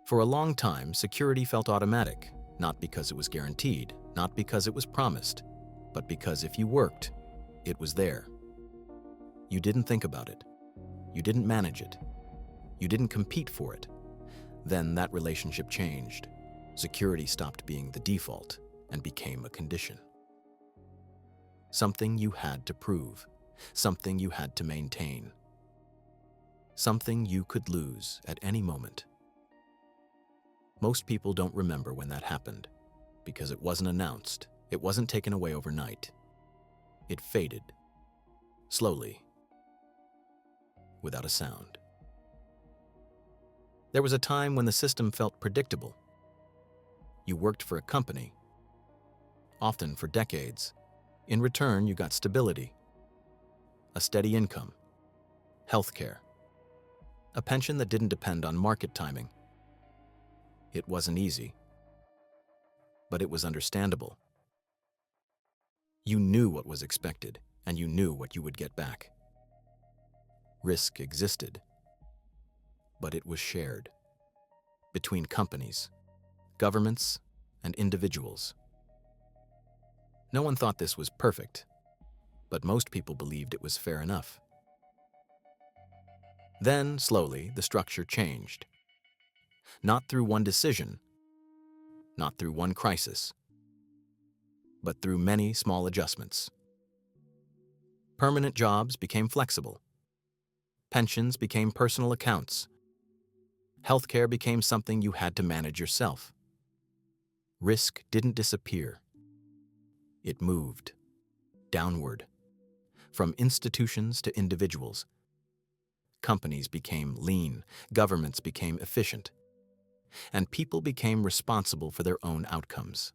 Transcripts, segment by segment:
For a long time, security felt automatic, not because it was guaranteed, not because it was promised, but because if you worked, it was there. You didn't think about it. You didn't manage it. You didn't compete for it. Then that relationship changed. Security stopped being the default and became a condition. Something you had to prove, something you had to maintain, something you could lose at any moment. Most people don't remember when that happened, because it wasn't announced, it wasn't taken away overnight. It faded, slowly, without a sound. There was a time when the system felt predictable. You worked for a company, often for decades. In return, you got stability, a steady income, healthcare, a pension that didn't depend on market timing. It wasn't easy, but it was understandable. You knew what was expected, and you knew what you would get back. Risk existed, but it was shared between companies, governments, and individuals. No one thought this was perfect, but most people believed it was fair enough. Then, slowly, the structure changed. Not through one decision, not through one crisis, but through many small adjustments. Permanent jobs became flexible. Pensions became personal accounts. Healthcare became something you had to manage yourself. Risk didn't disappear. It moved downward, from institutions to individuals. Companies became lean, governments became efficient, and people became responsible for their own outcomes.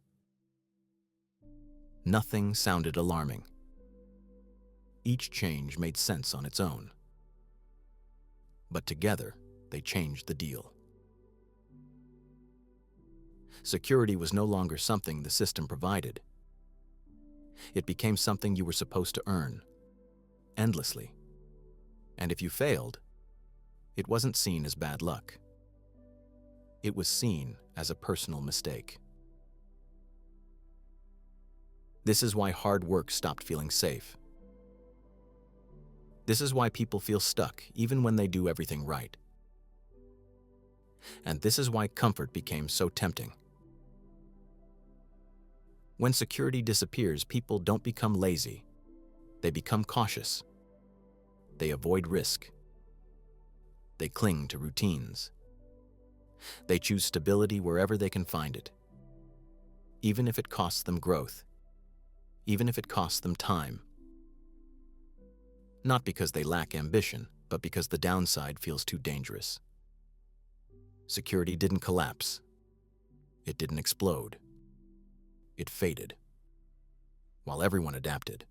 Nothing sounded alarming. Each change made sense on its own. But together, they changed the deal. Security was no longer something the system provided. It became something you were supposed to earn, endlessly. And if you failed, it wasn't seen as bad luck. It was seen as a personal mistake. This is why hard work stopped feeling safe. This is why people feel stuck even when they do everything right. And this is why comfort became so tempting. When security disappears, people don't become lazy. They become cautious. They avoid risk. They cling to routines. They choose stability wherever they can find it, even if it costs them growth, even if it costs them time. Not because they lack ambition, but because the downside feels too dangerous. Security didn't collapse. It didn't explode. It faded, while everyone adapted.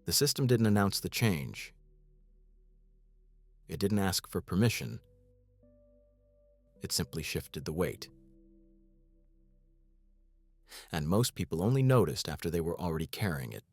The system didn't announce the change. It didn't ask for permission. It simply shifted the weight. And most people only noticed after they were already carrying it.